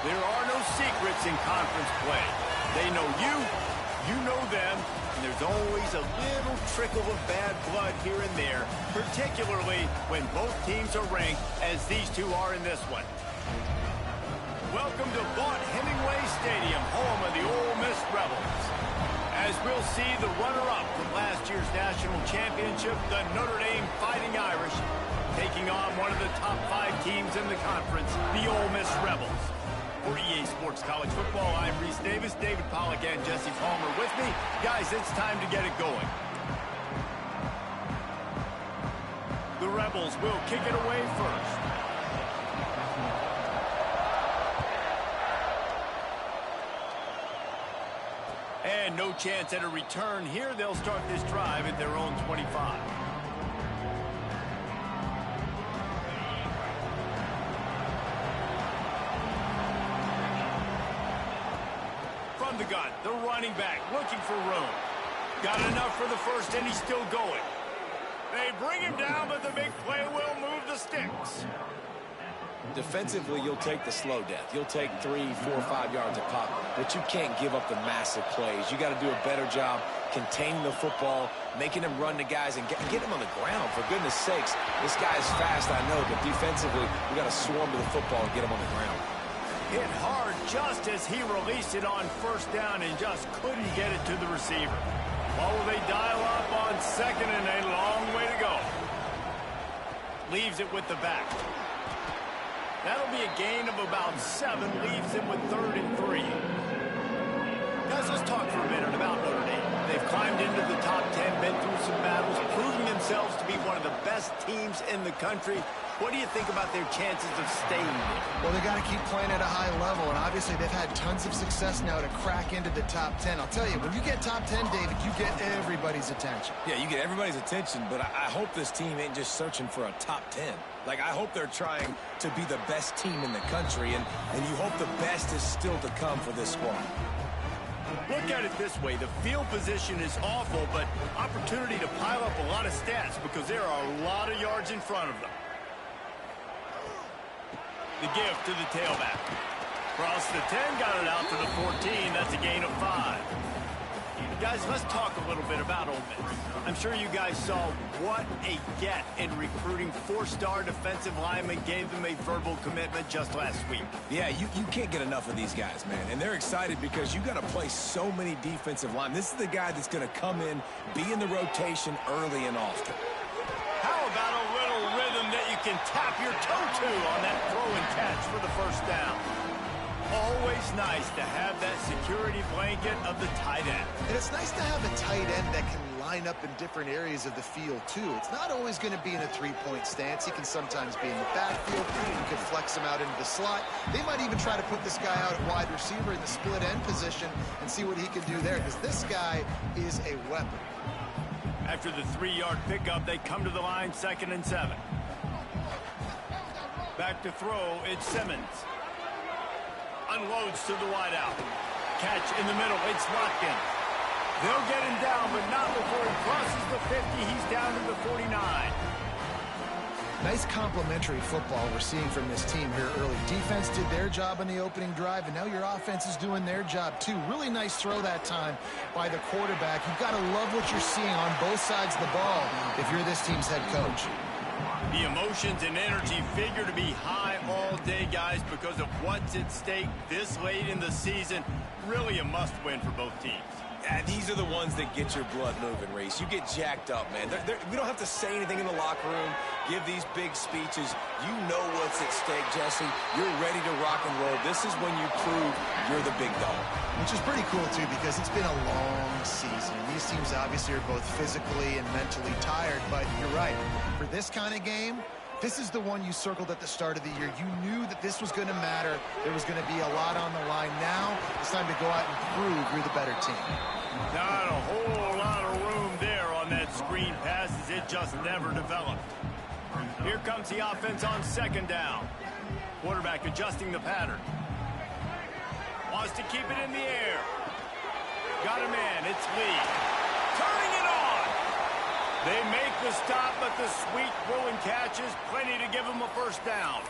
There are no secrets in conference play. They know you, you know them, and there's always a little trickle of bad blood here and there, particularly when both teams are ranked as these two are in this one. Welcome to Vaught-Hemingway Stadium, home of the Ole Miss Rebels. As we'll see the runner-up from last year's national championship, the Notre Dame Fighting Irish, taking on one of the top 5 teams in the conference, the Ole Miss Rebels. For EA Sports College Football, I'm Reese Davis, David Pollack, and Jesse Palmer with me. Guys, it's time to get it going. The Rebels will kick it away first. And no chance at a return here. They'll start this drive at their own 25. From the gun, the running back looking for room. Got enough for the first, and he's still going. They bring him down, but the big play will move the sticks. Defensively, you'll take the slow death. You'll take 3, 4, 5 yards a pop, but you can't give up the massive plays. You got to do a better job containing the football, making him run to guys, and get him on the ground. For goodness sakes, this guy is fast, I know, but defensively, we got to swarm to the football and get him on the ground. Hit hard just as he released it on first down and just couldn't get it to the receiver. What will they dial up on second and a long way to go? Leaves it with the back. That'll be a gain of about 7, leaves him with 3rd and 3. Guys, let's talk for a minute about Notre Dame. They've climbed into the top 10, been through some battles, proving themselves to be one of the best teams in the country. What do you think about their chances of staying there? Well, they got to keep playing at a high level, and obviously they've had tons of success now to crack into the top 10. I'll tell you, when you get top 10, David, you get everybody's attention. Yeah, you get everybody's attention, but I hope this team ain't just searching for a top 10. Like, I hope they're trying to be the best team in the country, and you hope the best is still to come for this squad. Look at it this way. The field position is awful, but opportunity to pile up a lot of stats because there are a lot of yards in front of them. The gift to the tailback. Cross the 10, got it out to the 14. That's a gain of 5. Guys, let's talk a little bit about Ole Miss. I'm sure you guys saw what a get in recruiting. 4-star defensive linemen, gave them a verbal commitment just last week. Yeah, you can't get enough of these guys, man. And they're excited because you got to play so many defensive linemen. This is the guy that's going to come in, be in the rotation early and often. How about a little rhythm that you can tap your toe to on that throw and catch for the first down? Always nice to have that security blanket of the tight end. And it's nice to have a tight end that can line up in different areas of the field, too. It's not always going to be in a 3-point stance. He can sometimes be in the backfield. You can flex him out into the slot. They might even try to put this guy out at wide receiver in the split end position and see what he can do there, because this guy is a weapon. After the 3-yard pickup, they come to the line, 2nd and 7. Back to throw, it's Simmons. Unloads to the wideout. Catch in the middle, it's Watkins. They'll get him down, but not before he crosses the 50. He's down to the 49. Nice complimentary football we're seeing from this team here early. Defense did their job on the opening drive, and now your offense is doing their job too. Really nice throw that time by the quarterback. You've got to love what you're seeing on both sides of the ball if you're this team's head coach. The emotions and energy figure to be high all day, guys, because of what's at stake this late in the season. Really a must-win for both teams. Yeah, these are the ones that get your blood moving, Reese. You get jacked up, man. We don't have to say anything in the locker room, give these big speeches. You know what's at stake, Jesse. You're ready to rock and roll. This is when you prove you're the big dog. Which is pretty cool, too, because it's been a long season. These teams obviously are both physically and mentally tired, but you're right. For this kind of game, this is the one you circled at the start of the year. You knew that this was going to matter. There was going to be a lot on the line. Now it's time to go out and prove you're the better team. Not a whole lot of room there on that screen pass as it just never developed. Here comes the offense on 2nd down. Quarterback adjusting the pattern. Wants to keep it in the air. Got a man. It's Lee. Turning it on. They make the stop, but the sweet throw and catch is plenty to give them a first down.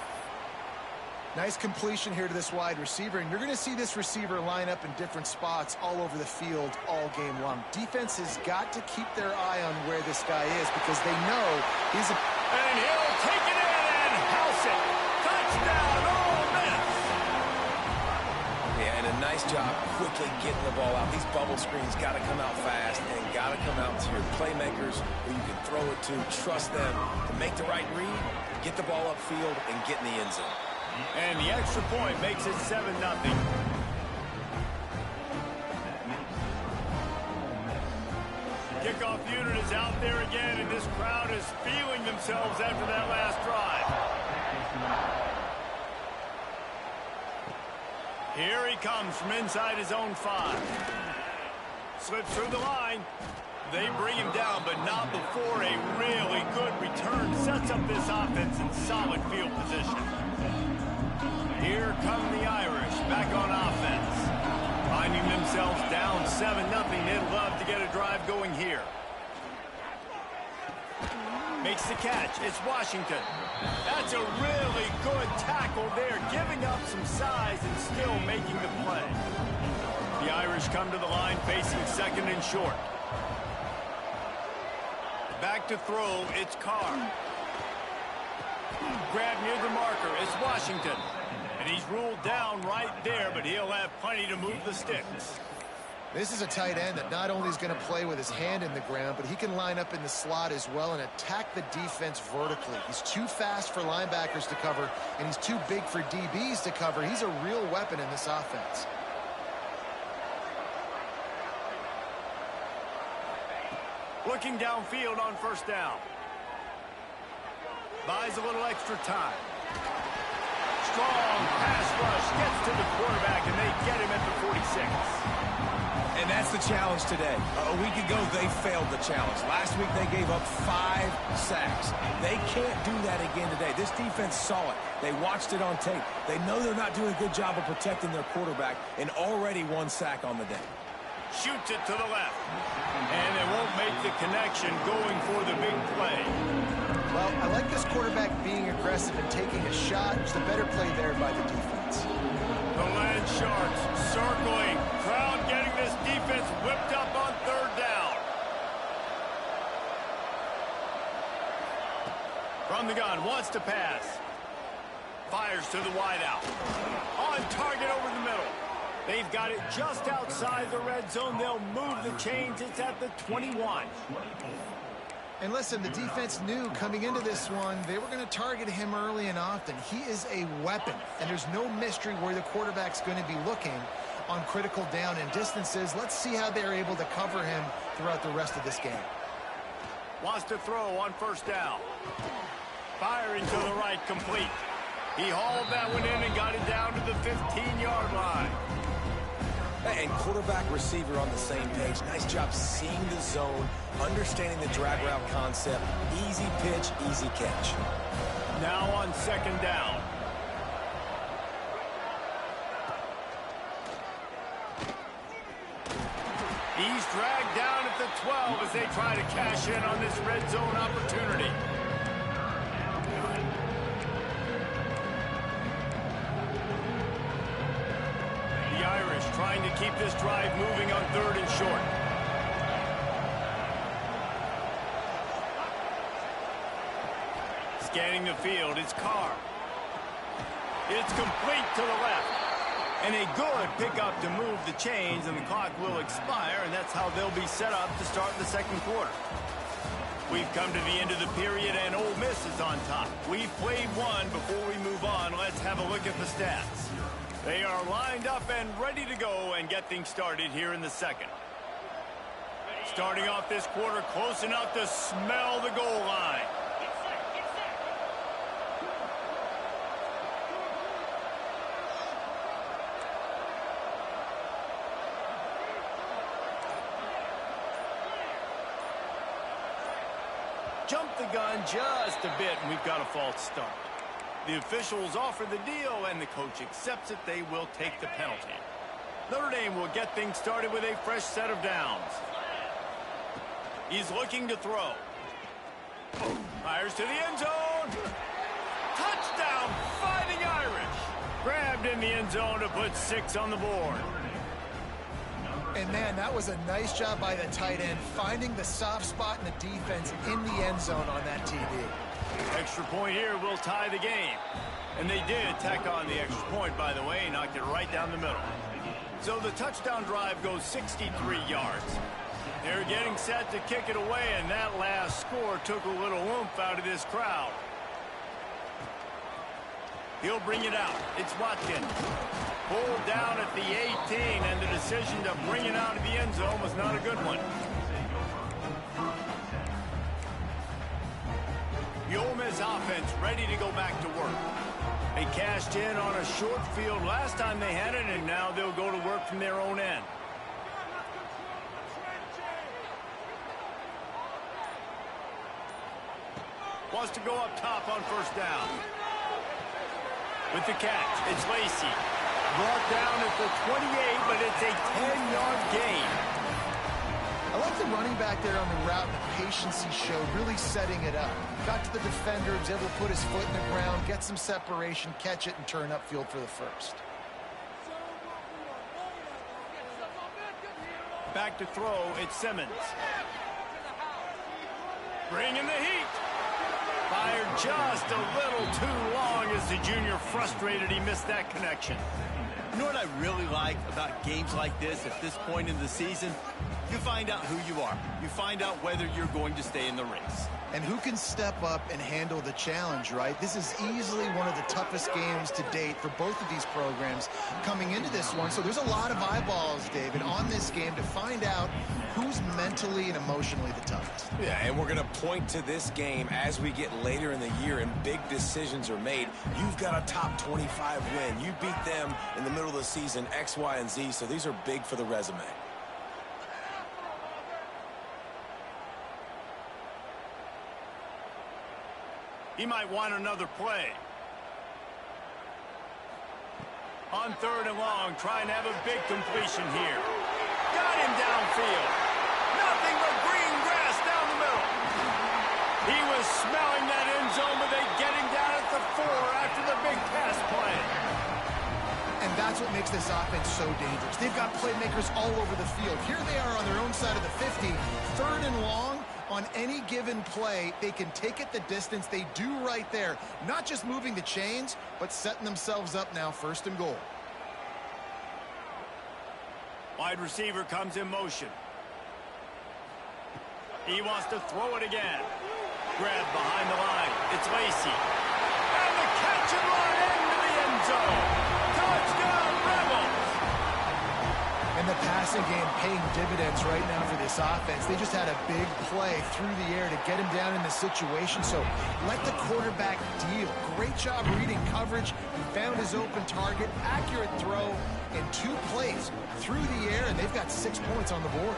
Nice completion here to this wide receiver, and you're going to see this receiver line up in different spots all over the field all game long. Defense has got to keep their eye on where this guy is because they know he's a... And he'll take it in and house it. Touchdown, Ole Miss. Yeah, and a nice job quickly getting the ball out. These bubble screens got to come out fast and got to come out to your playmakers who you can throw it to. Trust them to make the right read, get the ball upfield, and get in the end zone. And the extra point makes it 7-0. Kickoff unit is out there again, and this crowd is feeling themselves after that last drive. Here he comes from inside his own 5. Slips through the line. They bring him down, but not before a really good return sets up this offense in solid field position. Here come the Irish back on offense. Finding themselves down 7-0. They'd love to get a drive going here. Makes the catch. It's Washington. That's a really good tackle there, giving up some size and still making the play. The Irish come to the line facing 2nd and short. Back to throw. It's Carr. Grab near the marker. It's Washington. And he's ruled down right there, but he'll have plenty to move the sticks. This is a tight end that not only is going to play with his hand in the ground, but he can line up in the slot as well and attack the defense vertically. He's too fast for linebackers to cover, and he's too big for DBs to cover. He's a real weapon in this offense. Looking downfield on 1st down. Buys a little extra time. Strong pass rush gets to the quarterback, and they get him at the 46. And that's the challenge today. A week ago, they failed the challenge. Last week, they gave up 5 sacks. They can't do that again today. This defense saw it. They watched it on tape. They know they're not doing a good job of protecting their quarterback, and already 1 sack on the day. Shoots it to the left. And they won't make the connection going for the big play. Well, I like this quarterback being aggressive and taking a shot. It's the better play there by the defense. The Land Sharks circling. Crowd getting this defense whipped up on 3rd down. From the gun, wants to pass. Fires to the wideout. On target over the middle. They've got it just outside the red zone. They'll move the chains. It's at the 21. And listen, the defense knew coming into this one, they were going to target him early and often. He is a weapon, and there's no mystery where the quarterback's going to be looking on critical down and distances. Let's see how they're able to cover him throughout the rest of this game. Wants to throw on 1st down. Firing to the right, complete. He hauled that one in and got it down to the 15-yard line. And quarterback receiver on the same page. Nice job seeing the zone, understanding the drag route concept. Easy pitch, easy catch. Now on 2nd down. He's dragged down at the 12 as they try to cash in on this red zone opportunity. The Irish trying to keep this drive moving on 3rd and short. Scanning the field, it's Carr. It's complete to the left. And a good pickup to move the chains, and the clock will expire, and that's how they'll be set up to start the 2nd quarter. We've come to the end of the period, and Ole Miss is on top. We've played one. Before we move on, let's have a look at the stats. They are lined up and ready to go and get things started here in the 2nd. Starting off this quarter close enough to smell the goal line. Jump the gun just a bit, and we've got a false start. The officials offer the deal, and the coach accepts it. They will take the penalty. Notre Dame will get things started with a fresh set of downs. He's looking to throw. Fires to the end zone. Touchdown, Fighting Irish. in the end zone to put 6 on the board. And, man, that was a nice job by the tight end, finding the soft spot in the defense in the end zone on that TD. Extra point here will tie the game. And they did tack on the extra point, by the way, knocked it right down the middle. So the touchdown drive goes 63 yards. They're getting set to kick it away, and that last score took a little oomph out of this crowd. He'll bring it out. It's Watkins. Pulled down at the 18, and the decision to bring it out of the end zone was not a good one. The Ole Miss offense ready to go back to work. They cashed in on a short field last time they had it, and now they'll go to work from their own end. Wants to go up top on first down. With the catch, it's Lacey. Brought down at the 28, but it's a 10-yard gain. I like the running back there on the route, the patience he showed, really setting it up. Got to the defender, was able to put his foot in the ground, get some separation, catch it, and turn upfield for the first. Back to throw, it's Simmons. Bringing the heat. Fired just a little too long as the junior frustrated he missed that connection. You know what I really like about games like this at this point in the season? You find out who you are. You find out whether you're going to stay in the race. And who can step up and handle the challenge, right? This is easily one of the toughest games to date for both of these programs coming into this one. So there's a lot of eyeballs, David, on this game to find out who's mentally and emotionally the toughest. Yeah, and we're going to point to this game as we get later in the year and big decisions are made. You've got a top 25 win. You beat them in the middle of the season, X, Y, and Z, so these are big for the resume. He might want another play. On 3rd and long, trying to have a big completion here. Got him downfield. Nothing but green grass down the middle. He was smelling that end zone, but they get him down at the 4 after the big pass play. And that's what makes this offense so dangerous. They've got playmakers all over the field. Here they are on their own side of the 50. 3rd and long. On any given play, they can take it the distance. They do right there. Not just moving the chains, but setting themselves up now 1st and goal. Wide receiver comes in motion. He wants to throw it again. Grabbed behind the line. It's Lacey. And the catch and run into the end zone. Touchdown, Rebels! And the passing game paying dividends right now for this offense. They just had a big play through the air to get him down in the situation. So let the quarterback deal. Great job reading coverage. He found his open target. Accurate throw in 2 plays through the air, and they've got 6 points on the board.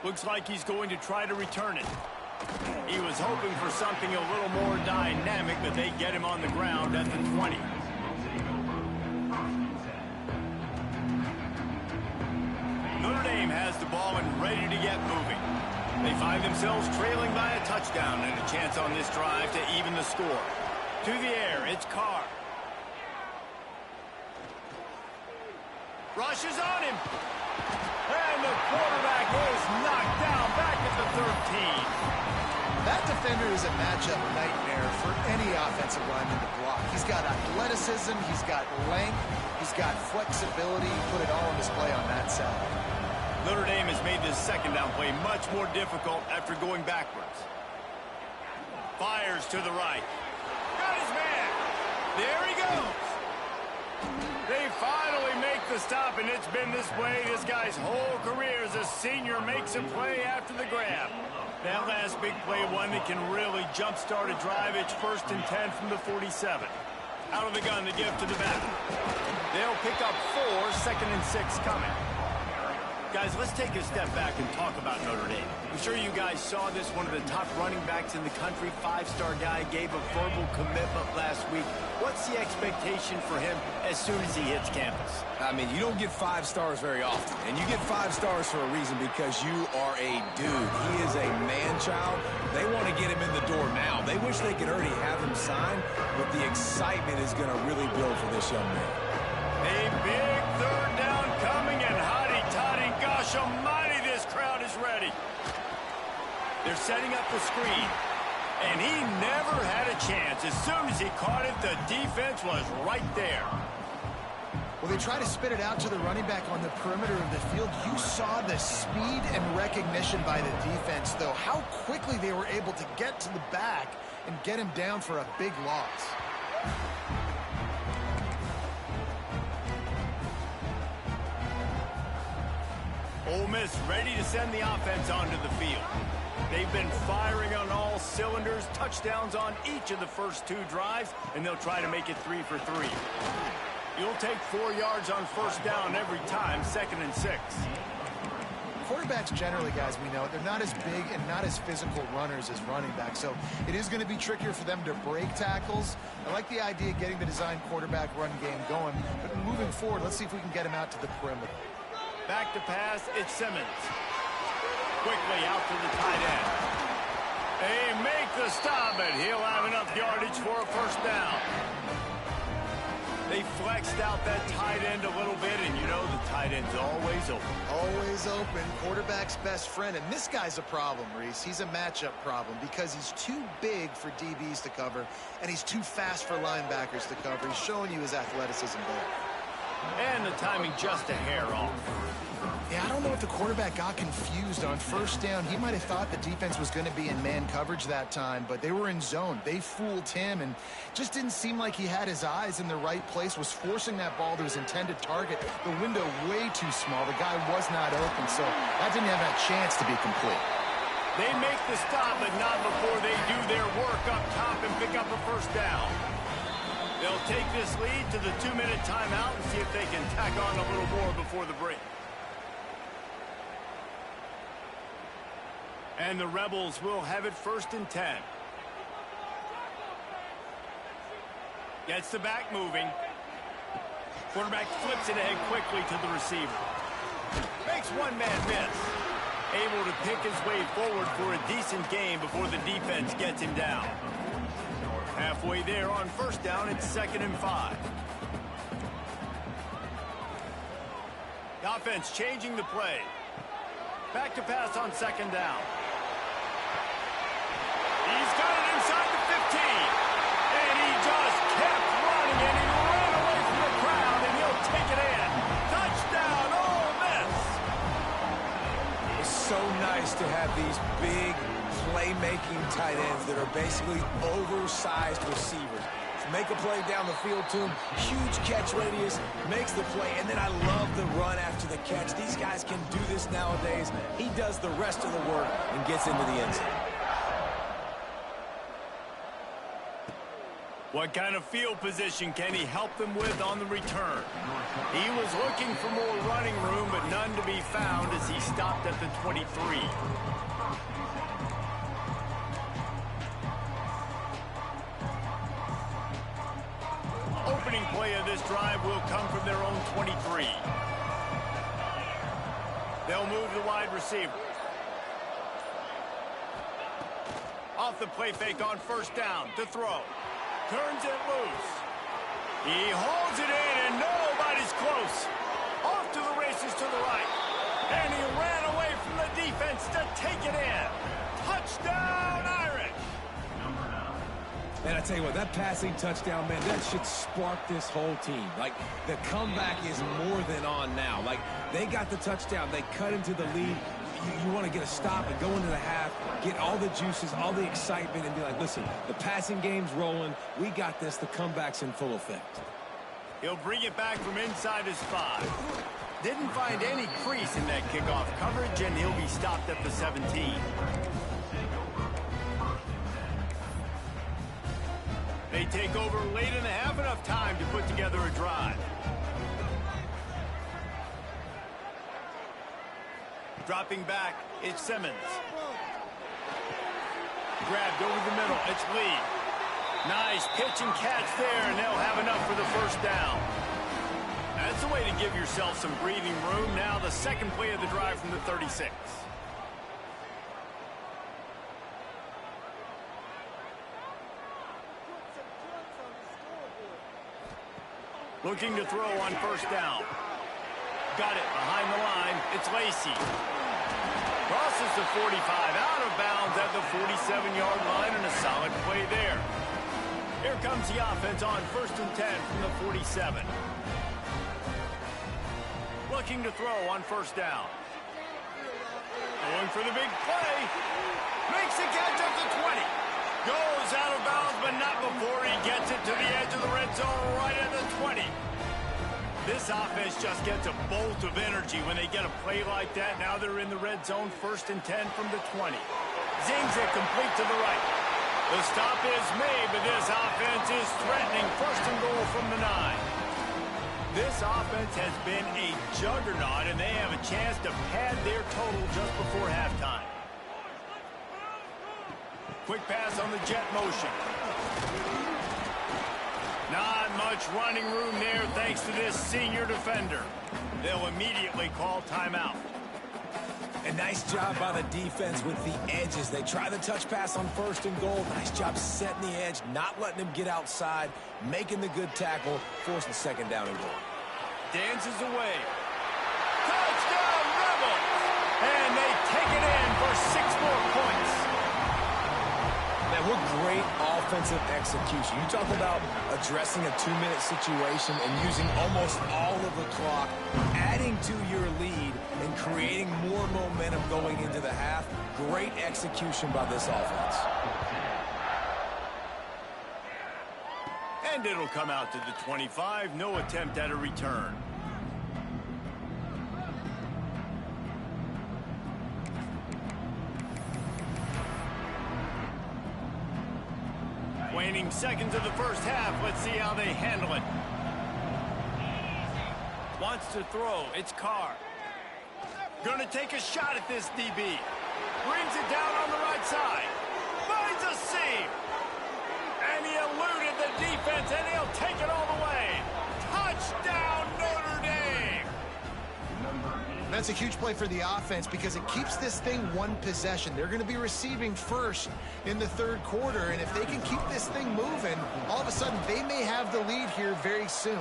Looks like he's going to try to return it. He was hoping for something a little more dynamic, but they get him on the ground at the 20. Notre Dame has the ball and ready to get moving. They find themselves trailing by a touchdown and a chance on this drive to even the score. To the air, it's Carr. Rushes on him. And the quarterback is knocked down back at the 13. That defender is a matchup nightmare for any offensive lineman to block. He's got athleticism, he's got length, he's got flexibility. Put it all on display on that side. Notre Dame has made this 2nd down play much more difficult after going backwards. Fires to the right. Got his man. There he goes. They finally make the stop, and it's been this way this guy's whole career as a senior makes a play after the grab. That last big play, one that can really jumpstart a drive. It's 1st and 10 from the 47. Out of the gun, the give to the back. They'll pick up 4, 2nd and 6 coming. Guys, let's take a step back and talk about Notre Dame. I'm sure you guys saw this. One of the top running backs in the country, five-star guy, gave a verbal commitment last week. What's the expectation for him as soon as he hits campus? I mean, you don't get 5 stars very often. And you get 5 stars for a reason, because you are a dude. He is a man-child. They want to get him in the door now. They wish they could already have him signed, but the excitement is going to really build for this young man. A big third down coming, and hotty-toddy, gosh almighty, this crowd is ready. They're setting up the screen, and he never had a chance. As soon as he caught it, the defense was right there. Well, they try to spit it out to the running back on the perimeter of the field. You saw the speed and recognition by the defense, though. How quickly they were able to get to the back and get him down for a big loss. Ole Miss ready to send the offense onto the field. They've been firing on all cylinders, touchdowns on each of the first 2 drives, and they'll try to make it 3 for 3. You'll take 4 yards on first down every time, 2nd and 6. Quarterbacks generally, guys, we know, they're not as big and not as physical runners as running backs, so it is going to be trickier for them to break tackles. I like the idea of getting the design quarterback run game going, but moving forward, let's see if we can get him out to the perimeter. Back to pass, it's Simmons. Quickly out to the tight end. They make the stop, and he'll have enough yardage for a first down. They flexed out that tight end a little bit, and you know the tight end's always open. Always open, quarterback's best friend. And this guy's a problem, Reese. He's a matchup problem because he's too big for DBs to cover, and he's too fast for linebackers to cover. He's showing you his athleticism there. And the timing just a hair off. Yeah, I don't know if the quarterback got confused on first down. He might have thought the defense was going to be in man coverage that time, but they were in zone. They fooled him, and just didn't seem like he had his eyes in the right place, was forcing that ball to his intended target. The window way too small. The guy was not open, so that didn't have a chance to be complete. They make the stop, but not before they do their work up top and pick up a first down. They'll take this lead to the 2-minute timeout and see if they can tack on a little more before the break. And the Rebels will have it 1st and 10. Gets the back moving. Quarterback flips it ahead quickly to the receiver. Makes one man miss. Able to pick his way forward for a decent gain before the defense gets him down. Halfway there on first down, it's 2nd and 5. The offense changing the play. Back to pass on 2nd down. He's got it inside the 15. And he just kept running, and he ran away from the crowd, and he'll take it in. Touchdown, Ole Miss. It's so nice to have these big playmaking tight ends that are basically oversized receivers. Make a play down the field to him, huge catch radius, makes the play, and then I love the run after the catch. These guys can do this nowadays. He does the rest of the work and gets into the end zone. What kind of field position can he help them with on the return? He was looking for more running room, but none to be found as he stopped at the 23. Opening play of this drive will come from their own 23. They'll move the wide receiver. Off the play fake on first down to throw. Turns it loose. He holds it in, and nobody's close. Off to the races to the right. And he ran away from the defense to take it in. Touchdown, Irish! Man, I tell you what, that passing touchdown, man, that should spark this whole team. Like, the comeback is more than on now. Like, they got the touchdown. They cut into the lead. You want to get a stop and go into the half, get all the juices, all the excitement, and be like, listen, the passing game's rolling. We got this. The comeback's in full effect. He'll bring it back from inside his 5. Didn't find any crease in that kickoff coverage, and he'll be stopped at the 17. They take over late in the half, enough time to put together a drive. Dropping back, it's Simmons. Grabbed over the middle, it's Lee. Nice pitch and catch there, and they'll have enough for the first down. That's a way to give yourself some breathing room. Now the second play of the drive from the 36. Looking to throw on first down. Got it behind the line. It's Lacy. Crosses the 45, out of bounds at the 47-yard line, and a solid play there. Here comes the offense on first and 10 from the 47. Looking to throw on first down. Going for the big play. Makes the catch up to 20. Goes out of bounds, but not before he gets it to the edge of the red zone right at the 20. This offense just gets a bolt of energy when they get a play like that. Now they're in the red zone, first and 10 from the 20. Zings it complete to the right. The stop is made, but this offense is threatening first and goal from the 9. This offense has been a juggernaut, and they have a chance to pad their total just before halftime. Quick pass on the jet motion. Not much running room there thanks to this senior defender. They'll immediately call timeout. A nice job by the defense with the edges. They try the touch pass on first and goal. Nice job setting the edge, not letting him get outside, making the good tackle, forcing second down and goal. Dances away. Touchdown, Rebels! And they take it in for 6 more points. Man, what great offensive execution. You talk about addressing a 2-minute situation and using almost all of the clock, adding to your lead and creating more momentum going into the half. Great execution by this offense. And it'll come out to the 25. No attempt at a return. Waning seconds of the first half. Let's see how they handle it. Wants to throw. It's Carr. Gonna take a shot at this DB. Brings it down on the right side. Finds a seam. And he eluded the defense, and he'll take it all the way. Touchdown, Notre Dame! That's a huge play for the offense because it keeps this thing one possession. They're going to be receiving first in the third quarter, and if they can keep this thing moving, all of a sudden they may have the lead here very soon.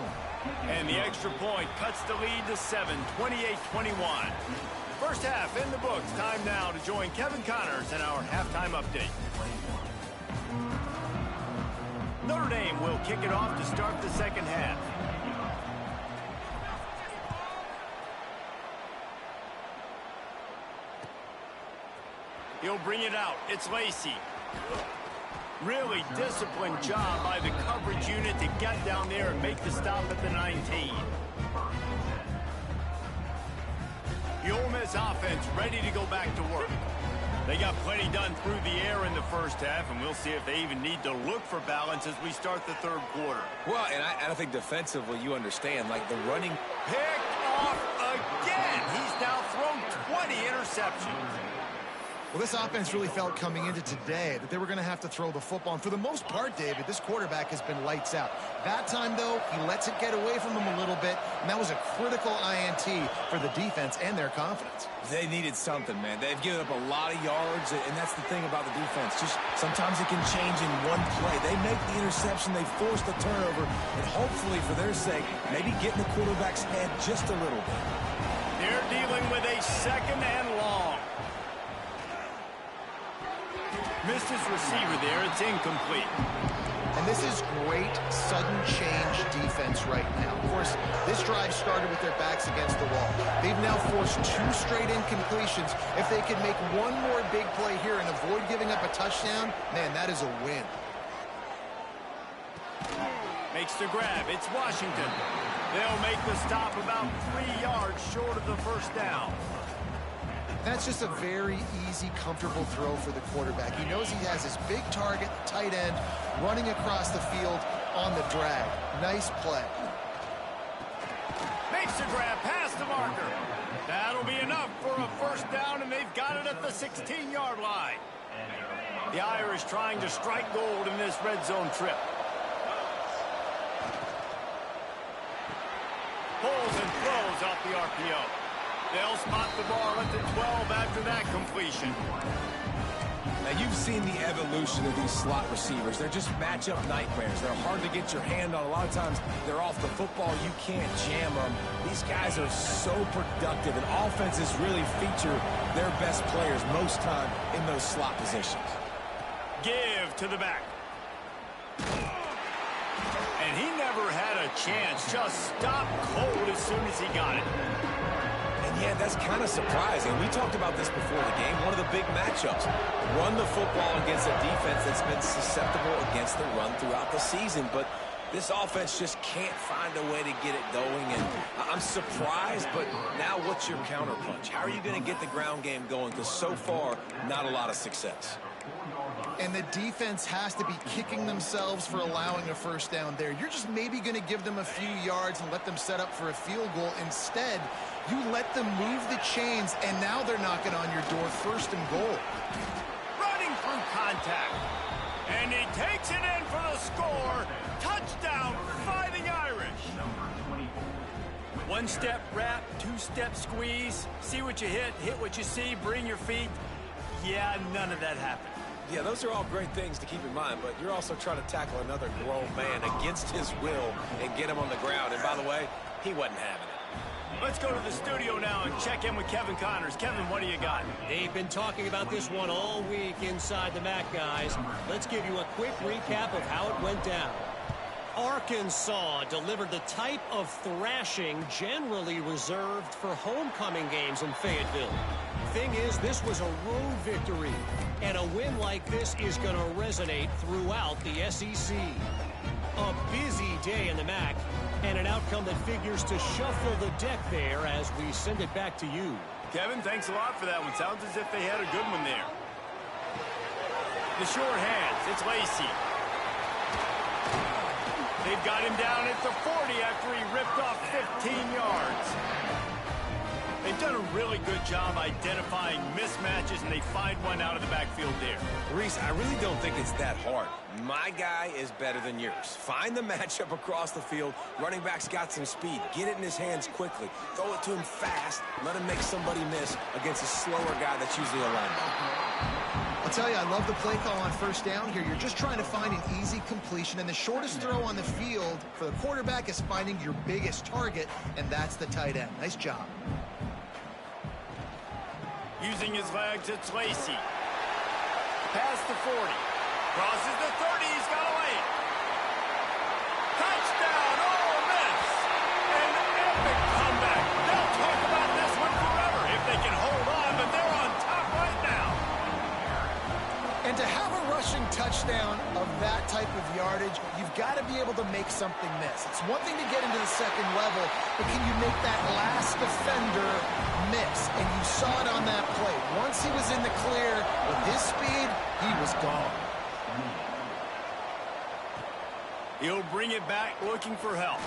And the extra point cuts the lead to 7, 28-21. First half in the books. Time now to join Kevin Connors in our halftime update. Notre Dame will kick it off to start the second half. He'll bring it out. It's Lacy. Really disciplined job by the coverage unit to get down there and make the stop at the 19. The Ole Miss offense ready to go back to work. They got plenty done through the air in the first half, and we'll see if they even need to look for balance as we start the third quarter. Well, and I think defensively you understand, like the running. Picked off again. He's now thrown 20 interceptions. Well, this offense really felt coming into today that they were going to have to throw the football. And for the most part, David, this quarterback has been lights out. That time, though, he lets it get away from him a little bit, and that was a critical INT for the defense and their confidence. They needed something, man. They've given up a lot of yards, and that's the thing about the defense. Just sometimes it can change in one play. They make the interception, they force the turnover, and hopefully, for their sake, maybe get in the quarterback's head just a little bit. They're dealing with a second and long. Missed his receiver there. It's incomplete. And this is great sudden change defense right now. Of course, this drive started with their backs against the wall. They've now forced 2 straight incompletions. If they can make one more big play here and avoid giving up a touchdown, man, that is a win. Makes the grab. It's Washington. They'll make the stop about 3 yards short of the first down. That's just a very easy, comfortable throw for the quarterback. He knows he has his big target, tight end, running across the field on the drag. Nice play. Makes the grab past the marker. That'll be enough for a first down, and they've got it at the 16-yard line. The Irish trying to strike gold in this red zone trip. Pulls and throws off the RPO. They'll spot the ball at the 12 after that completion. Now, you've seen the evolution of these slot receivers. They're just matchup nightmares. They're hard to get your hand on. A lot of times, they're off the football. You can't jam them. These guys are so productive, and offenses really feature their best players most time in those slot positions. Give to the back. And he never had a chance. Just stopped cold as soon as he got it. Yeah, that's kind of surprising. We talked about this before the game. One of the big matchups. Run the football against a defense that's been susceptible against the run throughout the season. But this offense just can't find a way to get it going. And I'm surprised, but now what's your counterpunch? How are you going to get the ground game going? Because so far, not a lot of success. And the defense has to be kicking themselves for allowing a first down there. You're just maybe going to give them a few yards and let them set up for a field goal. Instead, you let them move the chains, and now they're knocking on your door, first and goal. Running through contact. And he takes it in for the score. Touchdown, Fighting Irish. One-step wrap, two-step squeeze. See what you hit what you see, bring your feet. Yeah, none of that happened. Yeah, those are all great things to keep in mind, but you're also trying to tackle another grown man against his will and get him on the ground. And by the way, he wasn't having it. Let's go to the studio now and check in with Kevin Connors. Kevin, what do you got? They've been talking about this one all week inside the MAC, guys. Let's give you a quick recap of how it went down. Arkansas delivered the type of thrashing generally reserved for homecoming games in Fayetteville. Thing is, this was a road victory, and a win like this is going to resonate throughout the SEC. A busy day in the MAC, and an outcome that figures to shuffle the deck there as we send it back to you. Kevin, thanks a lot for that one. Sounds as if they had a good one there. The short hands, it's Lacey. They've got him down at the 40 after he ripped off 15 yards. They've done a really good job identifying mismatches, and they find one out of the backfield there. Reese, I really don't think it's that hard. My guy is better than yours. Find the matchup across the field. Running back's got some speed. Get it in his hands quickly. Throw it to him fast. Let him make somebody miss against a slower guy that's usually a linebacker. I'll tell you, I love the play call on first down here. You're just trying to find an easy completion, and the shortest throw on the field for the quarterback is finding your biggest target, and that's the tight end. Nice job. Using his legs, it's Lacey. Past the 40. Crosses the 30. He's got to lay it. Touchdown, Ole Miss. An epic comeback. They'll talk about this one forever if they can hold on, but they're on top right now. And to have a rushing touchdown of that type of yardage, you've got to be able to make something miss. It's one thing to get into the second level, but can you make that last defender miss? And you saw it on that play. Once he was in the clear with his speed, he was gone. He'll bring it back looking for help.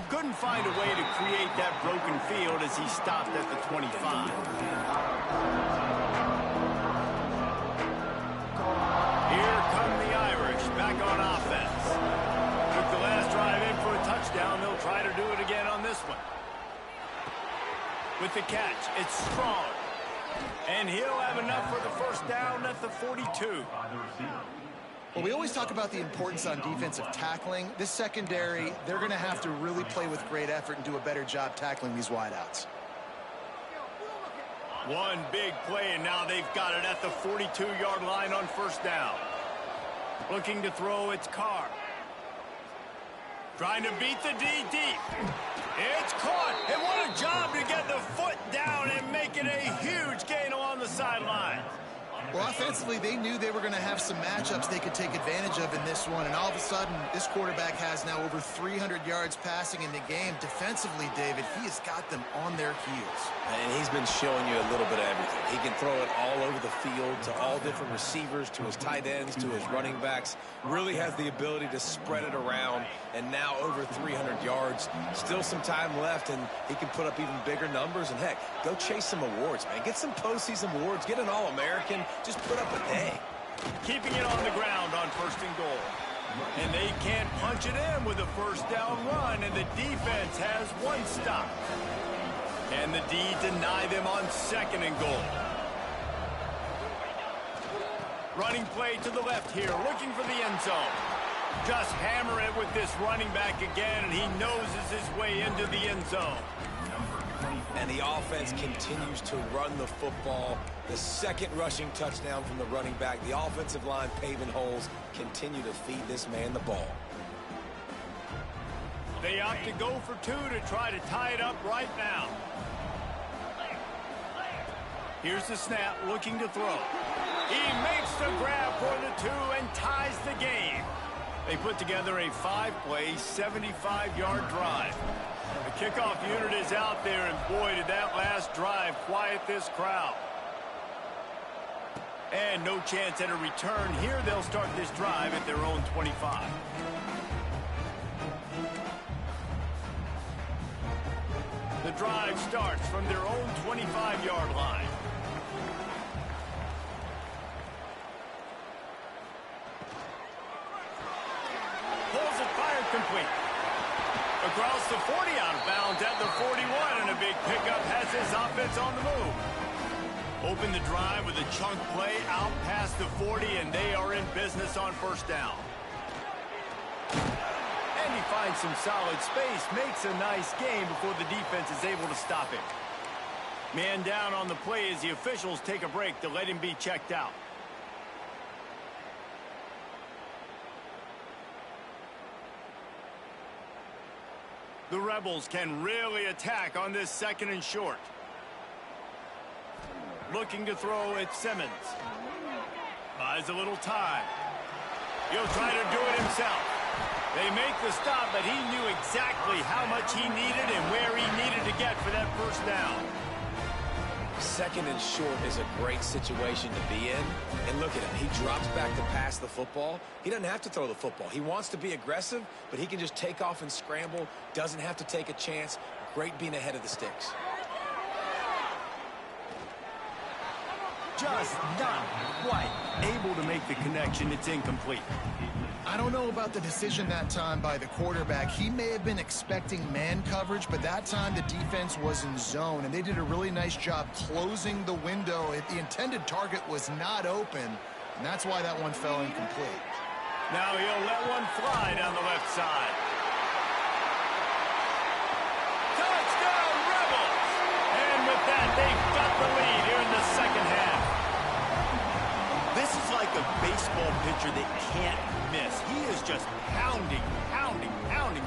Couldn't find a way to create that broken field as he stopped at the 25. Here come the Irish back on offense. Took the last drive in for a touchdown. They'll try to do it again on this one. With the catch, it's Strong. And he'll have enough for the first down at the 42. Well, we always talk about the importance on defensive tackling. This secondary, they're going to have to really play with great effort and do a better job tackling these wideouts. One big play, and now they've got it at the 42-yard line on first down. Looking to throw, it's Carr. Trying to beat the D deep. It's caught, and what a job to get the foot down and make it a huge gain along the sideline. Well, offensively, they knew they were going to have some matchups they could take advantage of in this one, and all of a sudden, this quarterback has now over 300 yards passing in the game. Defensively, David, he has got them on their heels. And he's been showing you a little bit of everything. He can throw it all over the field to all different receivers, to his tight ends, to his running backs. Really has the ability to spread it around, and now over 300 yards. Still some time left, and he can put up even bigger numbers. And, heck, go chase some awards, man. Get some postseason awards. Get an All-American. Just put up a day. Keeping it on the ground on 1st and goal. And they can't punch it in with a first down run, and the defense has one stop. And the D deny them on 2nd and goal. Running play to the left here, looking for the end zone. Just hammer it with this running back again, and he noses his way into the end zone. And the offense continues to run the football. The 2nd rushing touchdown from the running back. The offensive line paving holes. Continue to feed this man the ball. They opt to go for 2 to try to tie it up right now. Here's the snap, looking to throw. He makes the grab for the 2 and ties the game. They put together a 5-play, 75-yard drive. The kickoff unit is out there, and boy, did that last drive quiet this crowd. And no chance at a return here. They'll start this drive at their own 25. The drive starts from their own 25-yard line. Pulls it, fired, complete. Across the 40, out of bounds at the 41, and a big pickup has his offense on the move. Open the drive with a chunk play out past the 40, and they are in business on 1st down. And he finds some solid space, makes a nice game before the defense is able to stop him. Man down on the play as the officials take a break to let him be checked out. The Rebels can really attack on this 2nd and short. Looking to throw at Simmons. Buys a little time. He'll try to do it himself. They make the stop, but he knew exactly how much he needed and where he needed to get for that 1st down. 2nd and short is a great situation to be in. And look at him. He drops back to pass the football. He doesn't have to throw the football. He wants to be aggressive, but he can just take off and scramble. Doesn't have to take a chance. Great being ahead of the sticks. Just not quite able to make the connection. It's incomplete. I don't know about the decision that time by the quarterback. He may have been expecting man coverage, but that time the defense was in zone, and they did a really nice job closing the window. The intended target was not open, and that's why that one fell incomplete. Now he'll let one fly down the left side. Touchdown, Rebels! And with that, they've got the lead here in the 2nd half. This is like a baseball pitcher that can't miss. He is just pounding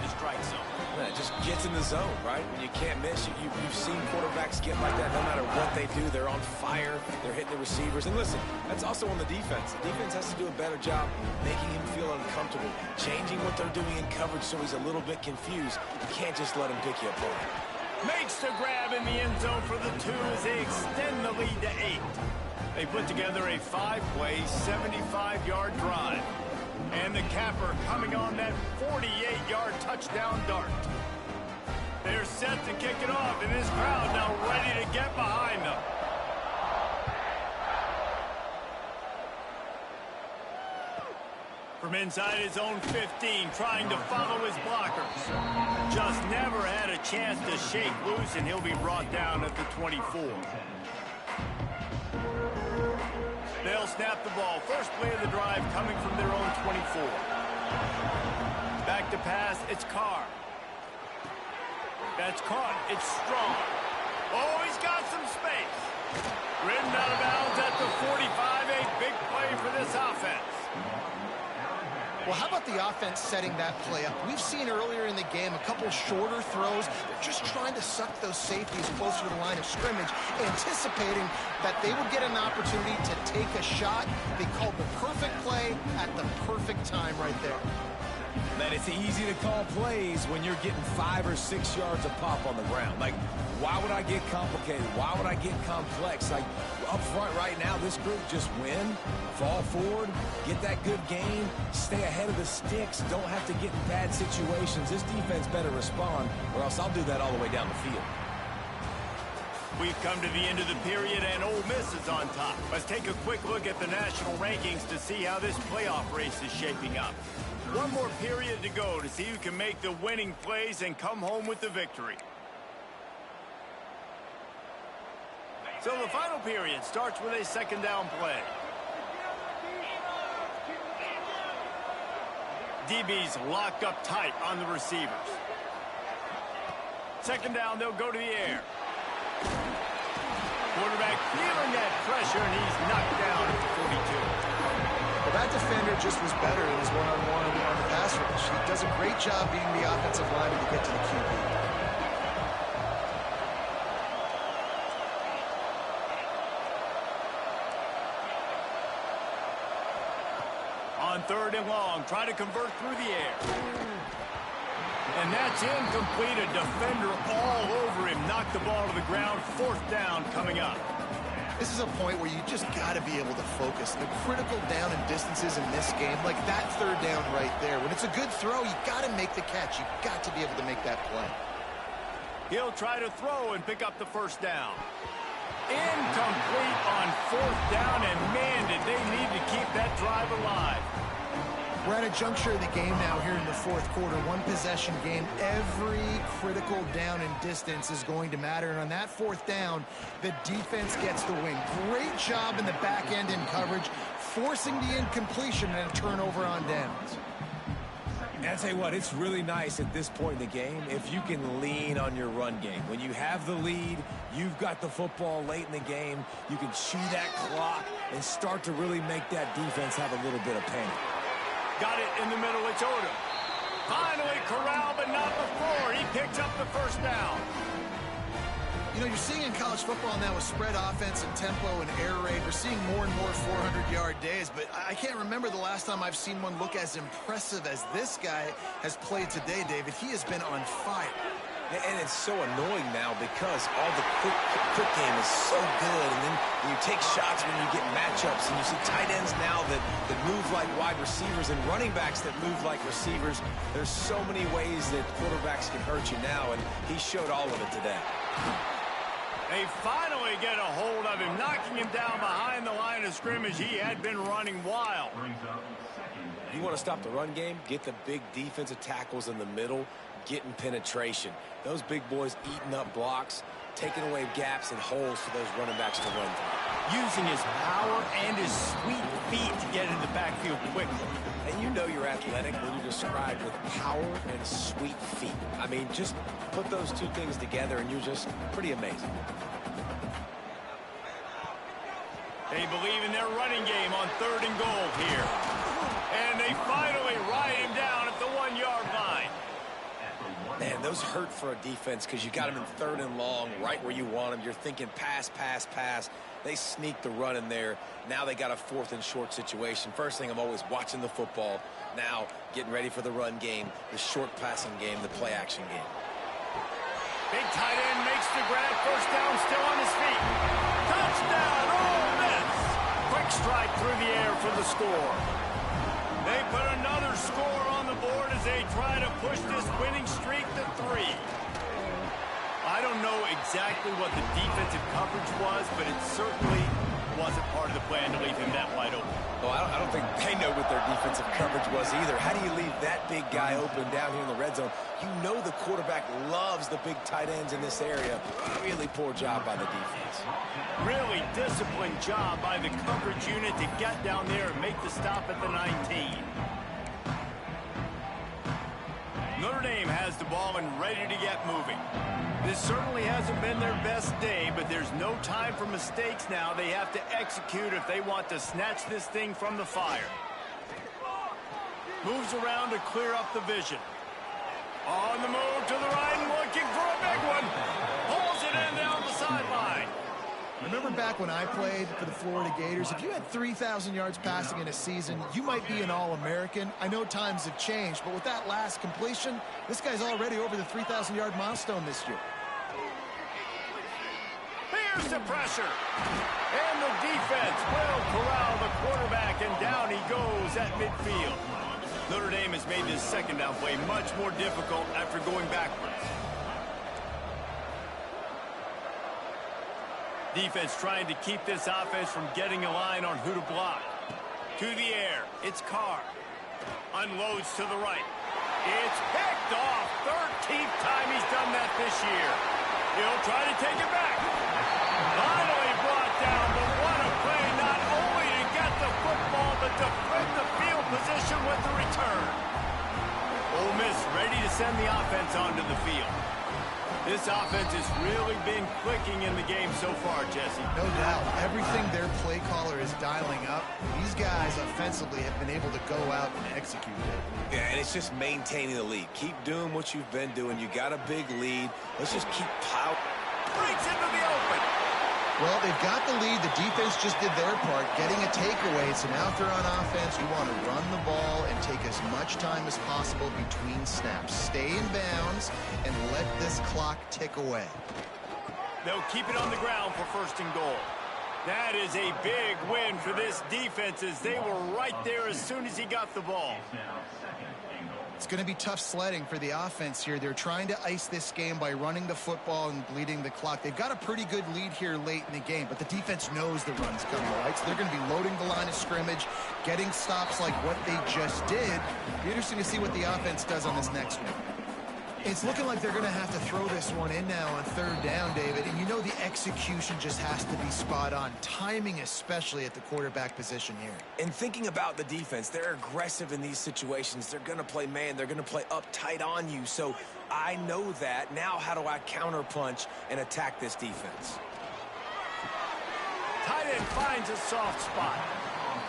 the strike zone. Yeah, just gets in the zone, right? When you can't miss, you've seen quarterbacks get like that no matter what they do. They're on fire. They're hitting the receivers. And listen, that's also on the defense. The defense has to do a better job making him feel uncomfortable, changing what they're doing in coverage so he's a little bit confused. You can't just let him pick you apart. Makes the grab in the end zone for the 2 as they extend the lead to 8. They put together a 5-play, 75-yard drive. And the capper coming on that 48-yard touchdown dart. They're set to kick it off, and this crowd now ready to get behind them. From inside his own 15, trying to follow his blockers. Just never had a chance to shake loose, and he'll be brought down at the 24. They'll snap the ball. First play of the drive coming from their own 24. Back to pass, it's Carr. That's caught. It's Strong. Oh, he's got some space. Ridden out of bounds at the 45. A big play for this offense. Well, how about the offense setting that play up? We've seen earlier in the game a couple shorter throws. They're just trying to suck those safeties closer to the line of scrimmage, anticipating that they would get an opportunity to take a shot. They called the perfect play at the perfect time right there. Man, it's easy to call plays when you're getting 5 or 6 yards of pop on the ground. Like, why would I get complicated? Why would I get complex? Like, up front right now, this group just win, fall forward, get that good gain, stay ahead of the sticks, don't have to get in bad situations. This defense better respond, or else I'll do that all the way down the field. We've come to the end of the period, and Ole Miss is on top. Let's take a quick look at the national rankings to see how this playoff race is shaping up. One more period to go to see who can make the winning plays and come home with the victory. So the final period starts with a second down play. DB's locked up tight on the receivers. Second down, they'll go to the air. Quarterback feeling that pressure, and he's knocked down at the 42. Well, that defender just was better in his one-on-one on the pass rush. He does a great job being the offensive lineman to get to the QB. On third and long, try to convert through the air. And that's incomplete. A defender all over him. Knocked the ball to the ground. Fourth down coming up. This is a point where you just got to be able to focus. The critical down and distances in this game, like that third down right there. When it's a good throw, you got to make the catch. You got to be able to make that play. He'll try to throw and pick up the first down. Incomplete on fourth down, and man, did they need to keep that drive alive. We're at a juncture of the game now here in the fourth quarter. One possession game. Every critical down and distance is going to matter. And on that fourth down, the defense gets the win. Great job in the back end in coverage, forcing the incompletion and a turnover on downs. And I'll tell you what, it's really nice at this point in the game if you can lean on your run game. When you have the lead, you've got the football late in the game, you can chew that clock and start to really make that defense have a little bit of panic. Got it in the middle. It's Odom. Finally corralled, but not before. He picks up the first down. You know, you're seeing in college football now with spread offense and tempo and air raid, we're seeing more and more 400-yard days, but I can't remember the last time I've seen one look as impressive as this guy has played today, David. He has been on fire. And it's so annoying now because all the quick game is so good, and then you take shots when you get matchups, and you see tight ends now that move like wide receivers and running backs that move like receivers. There's so many ways that quarterbacks can hurt you now, and he showed all of it today. They finally get a hold of him, knocking him down behind the line of scrimmage. He had been running wild. You want to stop the run game? Get the big defensive tackles in the middle, getting penetration. Those big boys eating up blocks, taking away gaps and holes for those running backs to run through. Using his power and his sweet feet to get in the backfield quickly. And you know you're athletic when you're described with power and sweet feet. I mean, just put those two things together and you're just pretty amazing. They believe in their running game on third and goal here. And they finally ride him down at the 1-yard line. Man, those hurt for a defense because you got them in third and long, right where you want them. You're thinking pass, pass, pass. They sneak the run in there. Now they got a fourth and short situation. First thing, I'm always watching the football. Now getting ready for the run game, the short passing game, the play action game. Big tight end makes the grab. First down, still on his feet. Touchdown, Ole Miss. Quick strike through the air for the score. They put another score on the board as they try to push this winning streak to 3. I don't know exactly what the defensive coverage was, but it certainly wasn't part of the plan to leave him that wide open. Well, I don't think they know what their defensive coverage was either. How do you leave that big guy open down here in the red zone? You know the quarterback loves the big tight ends in this area. Really poor job by the defense. Really disciplined job by the coverage unit to get down there and make the stop at the 19. Notre Dame has the ball and ready to get moving. This certainly hasn't been their best day, but there's no time for mistakes now. They have to execute if they want to snatch this thing from the fire. Moves around to clear up the vision. On the move to the right and looking for a big one. Pulls it in down the sideline. Remember back when I played for the Florida Gators, if you had 3,000 yards passing in a season, you might be an All-American. I know times have changed, but with that last completion, this guy's already over the 3,000-yard milestone this year. Here's the pressure. And the defense will corral the quarterback, and down he goes at midfield. Notre Dame has made this second down play much more difficult after going backwards. Defense trying to keep this offense from getting a line on who to block. To the air, it's Carr. Unloads to the right. It's picked off. 13th time he's done that this year. He'll try to take it back. Finally brought down, but what a play, not only to get the football, but to flip the field position with the return. Ole Miss ready to send the offense onto the field. This offense has really been clicking in the game so far, Jesse. No doubt. Everything their play caller is dialing up, these guys offensively have been able to go out and execute it. Yeah, and it's just maintaining the lead. Keep doing what you've been doing. You got a big lead. Let's just keep piling. Breaks into the open. Well, they've got the lead. The defense just did their part, getting a takeaway. So now if they're on offense, you want to run the ball and take as much time as possible between snaps. Stay in bounds and let this clock tick away. They'll keep it on the ground for first and goal. That is a big win for this defense, as they were right there as soon as he got the ball. It's going to be tough sledding for the offense here. They're trying to ice this game by running the football and bleeding the clock. They've got a pretty good lead here late in the game, but the defense knows the run's coming, right? So they're going to be loading the line of scrimmage, getting stops like what they just did. It'll be interesting to see what the offense does on this next one. It's looking like they're going to have to throw this one in now on third down, David. And you know the execution just has to be spot on. Timing especially at the quarterback position here. And thinking about the defense, they're aggressive in these situations. They're going to play man. They're going to play up tight on you. So I know that. Now how do I counterpunch and attack this defense? Tight end finds a soft spot.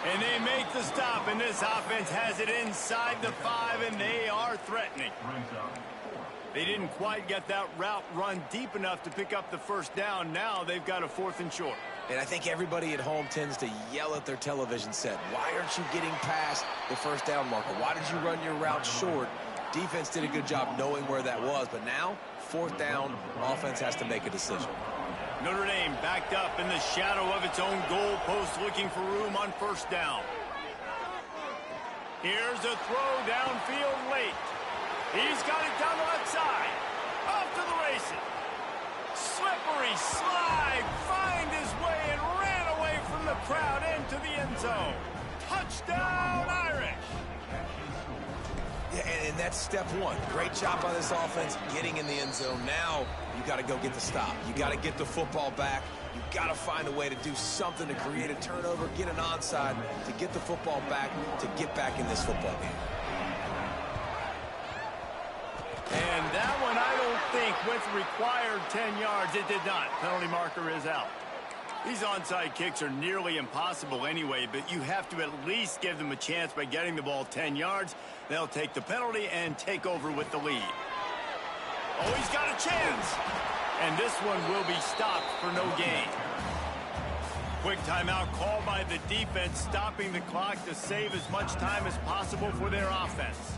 And they make the stop, and this offense has it inside the 5, and they are threatening. They didn't quite get that route run deep enough to pick up the first down. Now they've got a 4th and short. And I think everybody at home tends to yell at their television set. Why aren't you getting past the first down marker? Why did you run your route short? Defense did a good job knowing where that was. But now, 4th down, offense has to make a decision. Notre Dame backed up in the shadow of its own goal post, looking for room on first down. Here's a throw downfield late. He's got it down the left side. Off to the races. Slippery slide. Find his way and ran away from the crowd into the end zone. Touchdown, Irish. Yeah, and that's step one. Great job by this offense getting in the end zone. Now you got to go get the stop. You got to get the football back. You got to find a way to do something to create a turnover, get an onside, to get the football back, to get back in this football game. And that one, I don't think, with required 10 yards, it did not. Penalty marker is out. These onside kicks are nearly impossible anyway, but you have to at least give them a chance by getting the ball 10 yards. They'll take the penalty and take over with the lead. Oh, he's got a chance. And this one will be stopped for no gain. Quick timeout called by the defense, stopping the clock to save as much time as possible for their offense.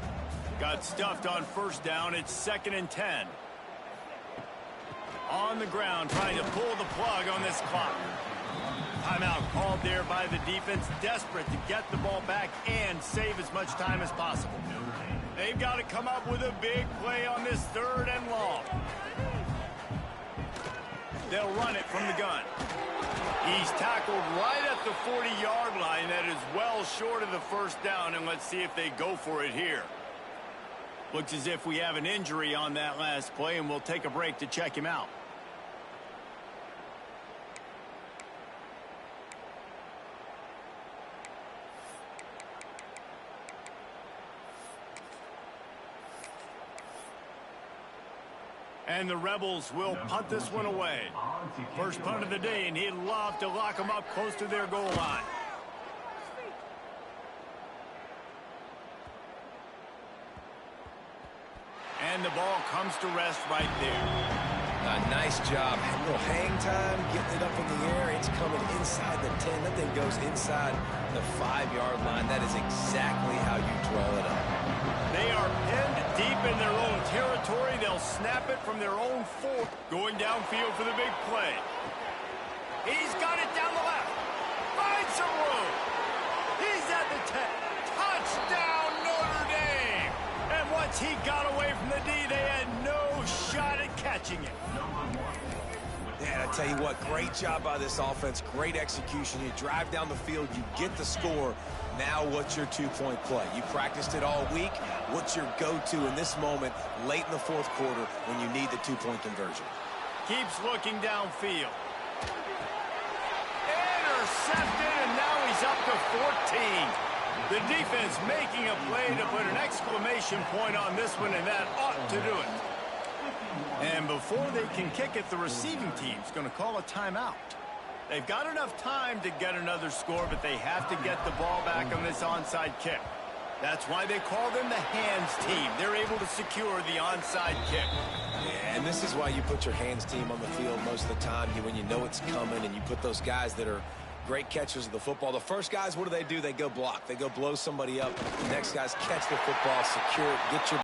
Got stuffed on first down. It's 2nd and 10. On the ground, trying to pull the plug on this clock. Timeout called there by the defense, desperate to get the ball back and save as much time as possible. They've got to come up with a big play on this 3rd and long. They'll run it from the gun. He's tackled right at the 40-yard line. That is well short of the first down, and let's see if they go for it here. Looks as if we have an injury on that last play, and we'll take a break to check him out. And the Rebels will punt this one away. First punt of the day, and he'd love to lock them up close to their goal line. And the ball comes to rest right there. Nice job. A little hang time, getting it up in the air. It's coming inside the 10. That thing goes inside the 5-yard line. That is exactly how you draw it up. They are pinned deep in their own territory. They'll snap it from their own 4. Going downfield for the big play. He's got it down the left. Finds some room. He's at the 10. Touchdown, Notre Dame. And once he got away from the D, they had no shot at catching it. Man, I tell you what, great job by this offense. Great execution. You drive down the field, you get the score. Now what's your two-point play? You practiced it all week. What's your go-to in this moment late in the fourth quarter when you need the two-point conversion? Keeps looking downfield. Intercepted, and now he's up to 14. The defense making a play to put an exclamation point on this one, and that ought to do it. And before they can kick it, the receiving team's going to call a timeout. They've got enough time to get another score, but they have to get the ball back on this onside kick. That's why they call them the hands team. They're able to secure the onside kick. Yeah, and this is why you put your hands team on the field most of the time when you know it's coming, and you put those guys that are great catchers of the football. The first guys, what do? They go block. They go blow somebody up. The next guys catch the football, secure it, get your